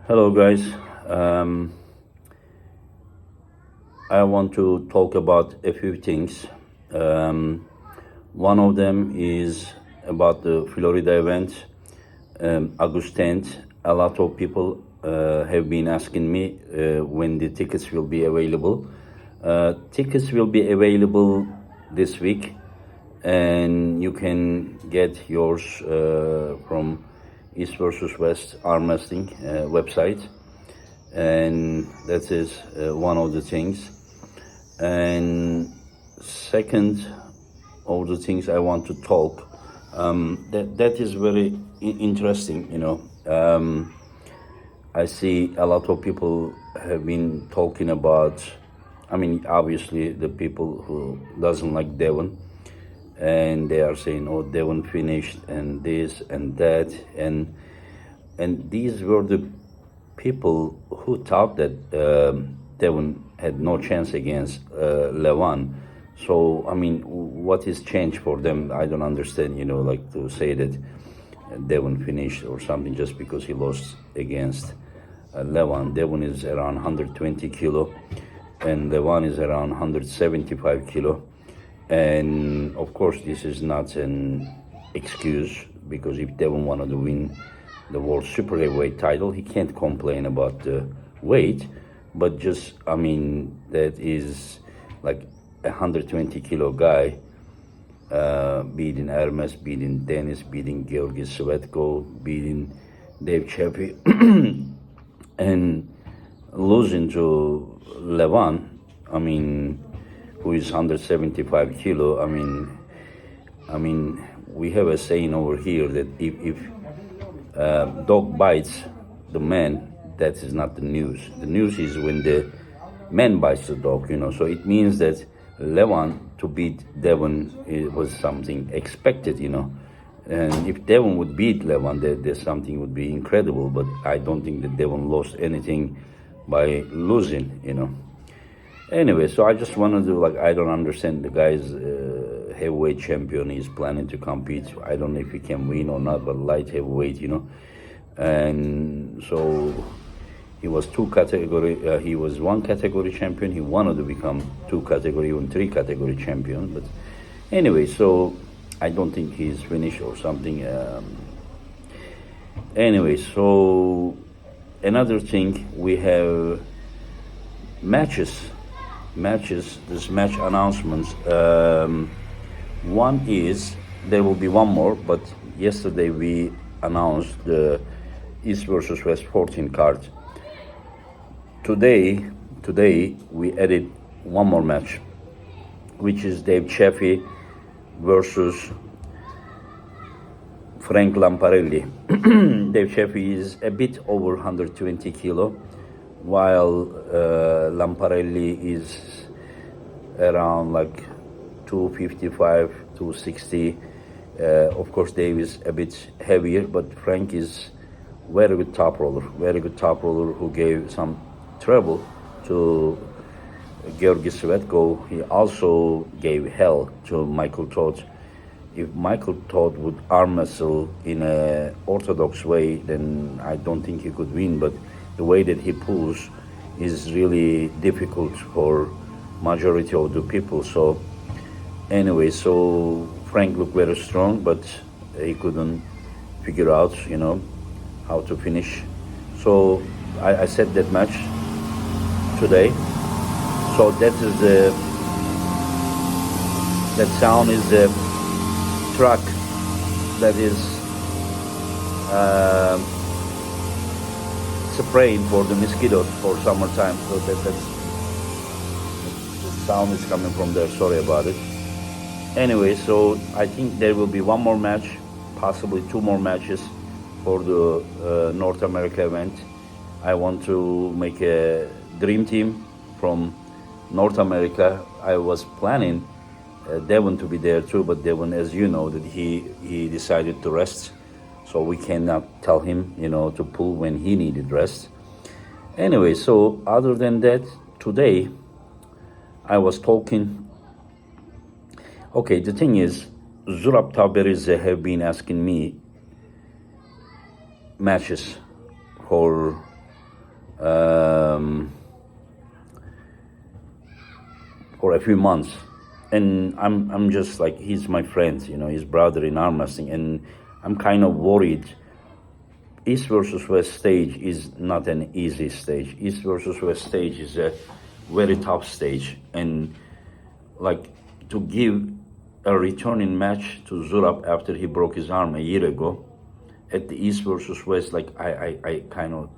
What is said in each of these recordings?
Hello, guys. Um, I want to talk about a few things. Um, One of them is about the Florida event, August 10th. A lot of people have been asking me when the tickets will be available. Tickets will be available this week, and you can get yours from East versus West arm wrestling website, and that is one of the things. And second of the things I want to talk, that is very interesting. I see a lot of people have been talking about. I mean, obviously, the people who doesn't like Devon, and they are saying, "Oh, Devon finished," and this and that, and these were the people who thought that Devon had no chance against Levan. So, I mean, what is changed for them? I don't understand, like to say that Devon finished or something just because he lost against Levan. Devon is around 120 kilo and Levan is around 175 kilo. And of course, this is not an excuse, because if Devon wanted to win the world super heavyweight title, he can't complain about the weight. But just, I mean, that is like a 120 kilo guy beating Hermes, beating Dennis, beating Georgi Svetko, beating Dave Chappie, and losing to Levan, I mean, who is 175 kilo. I mean, we have a saying over here that if dog bites the man, that is not the news. The news is when the man bites the dog, So it means that Levan to beat Devon, it was something expected, And if Devon would beat Levan, there's something would be incredible. But I don't think that Devon lost anything by losing, Anyway, so I just wanted to, I don't understand the guy's heavyweight champion is planning to compete. I don't know if he can win or not, but light heavyweight, And so he was he was one category champion. He wanted to become two category, even three category champion. But anyway, so I don't think he's finished or something. Anyway, so another thing, we have matches, this match announcements. One is, there will be one more, but yesterday we announced the East versus West 14 card. Today we added one more match, which is Dave Chappie versus Frank Lamparelli. Dave Chappie is a bit over 120 kilo, while Lamparelli is around 255, 260. Of course, Dave is a bit heavier, but Frank is very good top roller who gave some trouble to Georgi Svetko. He also gave hell to Michael Todd. If Michael Todd would arm wrestle in an orthodox way, then I don't think he could win. But the way that he pulls is really difficult for majority of the people. So anyway, so Frank looked very strong, but he couldn't figure out, how to finish. So I set that match today. So that sound is the truck that is spraying for the mosquitoes for summertime. So that's the sound is coming from there. Sorry about it. Anyway, so I think there will be one more match, possibly two more matches for the North America event. I want to make a dream team from North America. I was planning Devon to be there too, but Devon, as you know, that he decided to rest, so we cannot tell him, to pull when he needed rest. Anyway, so other than that, today I was talking. Okay, the thing is, Zurab Taberizze have been asking me matches for um, for a few months, and I'm just like, he's my friend, you know, his brother in arm wrestling, and I'm kind of worried. East versus West stage is not an easy stage. East versus West stage is a very tough stage, and like, to give a returning match to Zurab after he broke his arm a year ago at the East versus West, like, I kind of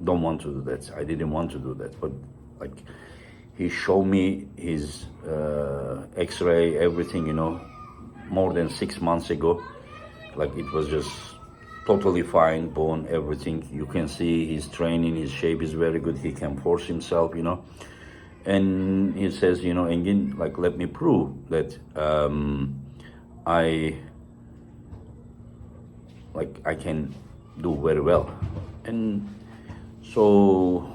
don't want to do that. I didn't want to do that, but like, he showed me his X-ray, everything, you know, more than 6 months ago. Like, it was just totally fine, bone, everything. You can see his training, his shape is very good. He can force himself, you know. And he says, you know, Engin, like, let me prove that I can do very well. And so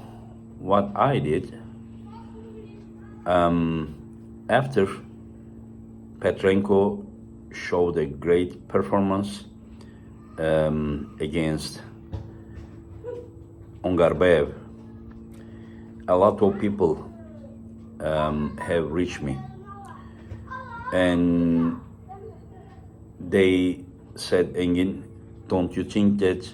what I did, after Petrenko showed a great performance against Ongarbayev, a lot of people have reached me, and they said, Engin, don't you think that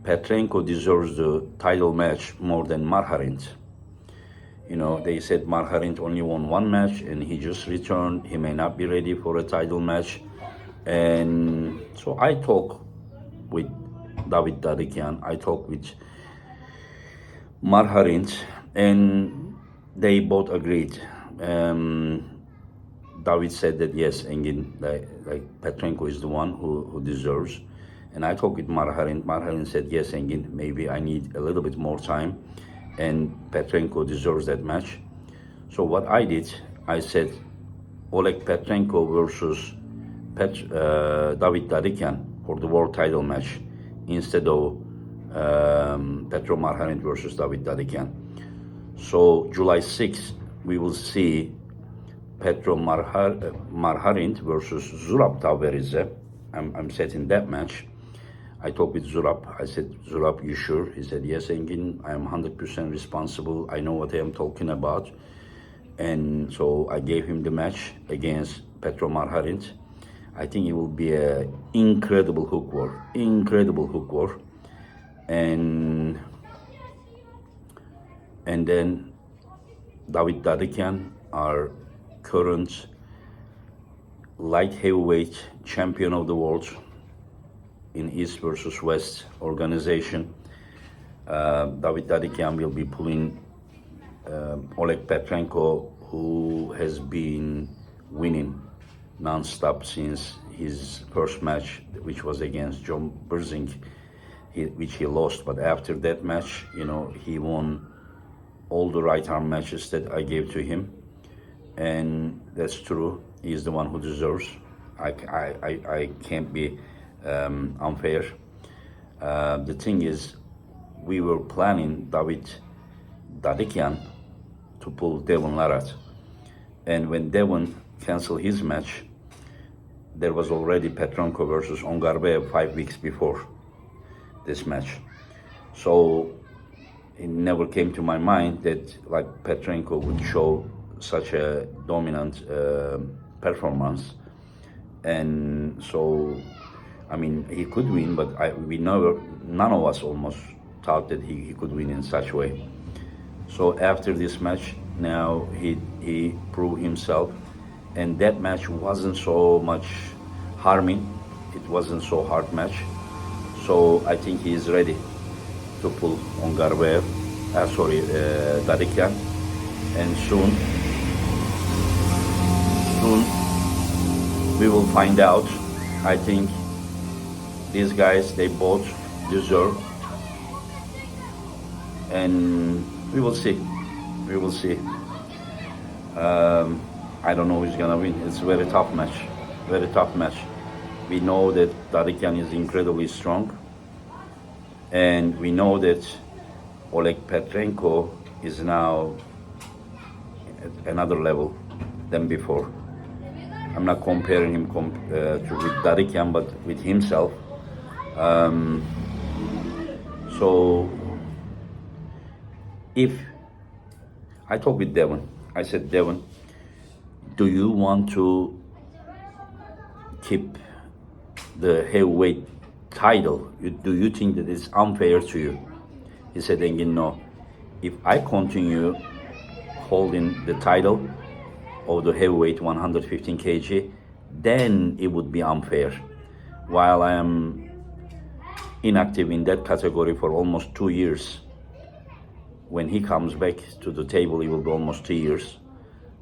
Petrenko deserves the title match more than Marharint? You know, they said Marharint only won one match and he just returned. He may not be ready for a title match. And so I talked with David Dadikian, I talked with Marharint, and they both agreed. David said that yes, Engin, like Petrenko is the one who deserves. And I talked with Marharint. Marharint said, yes, Engin, maybe I need a little bit more time, and Petrenko deserves that match. So what I did, I said, Oleg Petrenko versus David Dadikian for the world title match, instead of Petro Marharint versus David Dadikian. So July 6th, we will see Petro Marharint versus Zurab Tavarizze. I'm setting that match. I talked with Zurab. I said, Zurab, you sure? He said, yes, Engin, I am 100% responsible. I know what I am talking about. And so I gave him the match against Petro Marharint. I think it will be an incredible hook war. And then David Dadikian, our current light heavyweight champion of the world in East versus West organization. David Dadikian will be pulling Oleg Petrenko, who has been winning non-stop since his first match, which was against John Berzing, which he lost. But after that match, you know, he won all the right arm matches that I gave to him. And that's true. He's the one who deserves. I can't be unfair. The thing is, we were planning David Dadikian to pull Devon Larat. And when Devon canceled his match, there was already Petrenko versus Ongarbayev 5 weeks before this match. So it never came to my mind that like Petrenko would show such a dominant performance. And so, I mean, he could win, but none of us almost thought that he could win in such a way. So after this match, now he proved himself, and that match wasn't so much harming. It wasn't so hard match. So I think he is ready to pull Ongarbayev, Dadikian, and soon we will find out. I think these guys, they both deserve, and we will see. I don't know who's gonna win. It's a very tough match. We know that Dadikian is incredibly strong, and we know that Oleg Petrenko is now at another level than before. I'm not comparing him with Dadikian, but with himself. So if I talked with Devon, I said, Devon, do you want to keep the heavyweight title? Do you think that it's unfair to you? He said, Engin, no. If I continue holding the title of the heavyweight 115 kg, then it would be unfair. While I am inactive in that category for almost 2 years, when he comes back to the table, it will be almost 3 years.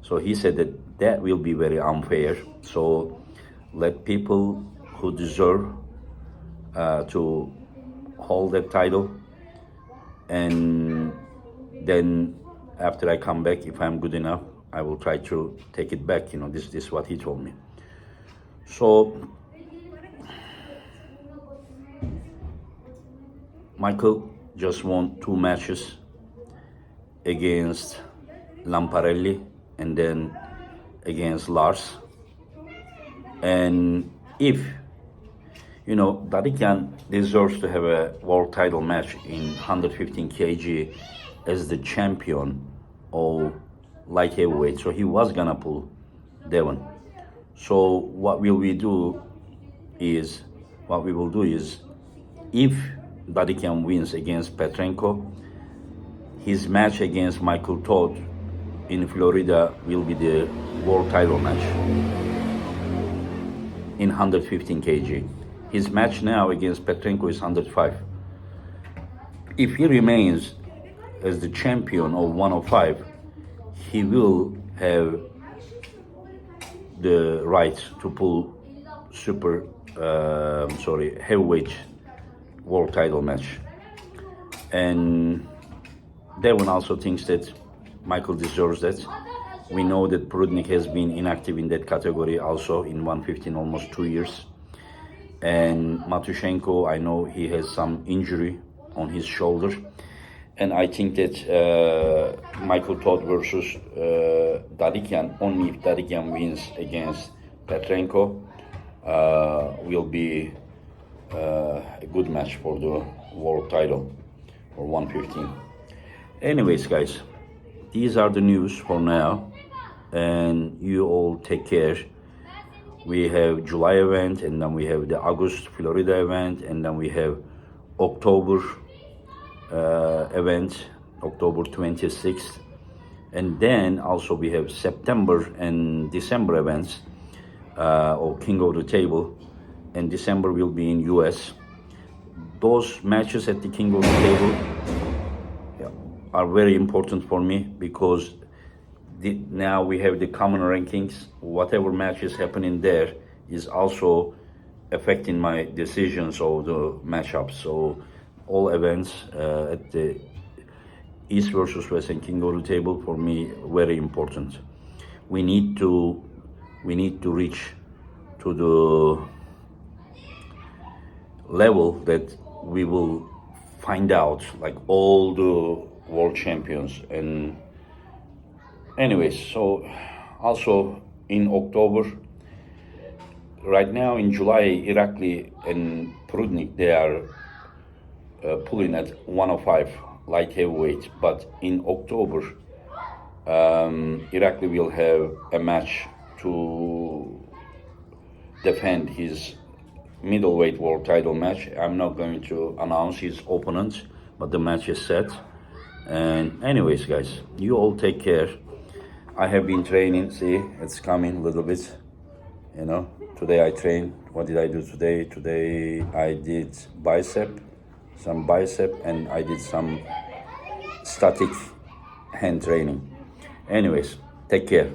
So he said that that will be very unfair. So let people who deserve to hold that title, and then after I come back, if I'm good enough, I will try to take it back. This is what he told me. So Michael just won 2 matches against Lamparelli and then against Lars. And if Dadikian deserves to have a world title match in 115 kg as the champion of light heavyweight. So he was gonna pull Devon. So what we will do is, if Dadikian wins against Petrenko, his match against Michael Todd in Florida will be the world title match in 115 kg. His match now against Petrenko is 105. If he remains as the champion of 105, he will have the right to pull heavyweight world title match. And Devon also thinks that Michael deserves that. We know that Prudnik has been inactive in that category also in 115 almost 2 years. And Matushenko, I know he has some injury on his shoulder. And I think that Michael Todd versus Dadikian, only if Dadikian wins against Petrenko, will be a good match for the world title for 115. Anyways, guys, these are the news for now, and you all take care. We have July event, and then we have the August Florida event, and then we have October event, October 26th, and then also we have September and December events of King of the Table, and December will be in US. Those matches at the King of the Table are very important for me, because now we have the common rankings. Whatever matches happening there is also affecting my decisions of the matchups. So all events at the East versus West and King of the Table for me very important. We need to reach to the level that we will find out like all the world champions. And anyways, so also in October, right now in July, Irakli and Prudnik, they are pulling at 105 light heavyweight, but in October, Irakli will have a match to defend his middleweight world title match. I'm not going to announce his opponent, but the match is set. And anyways, guys, you all take care. I have been training. See, it's coming a little bit. Today I trained. What did I do today? Today I did some bicep, and I did some static hand training. Anyways, take care.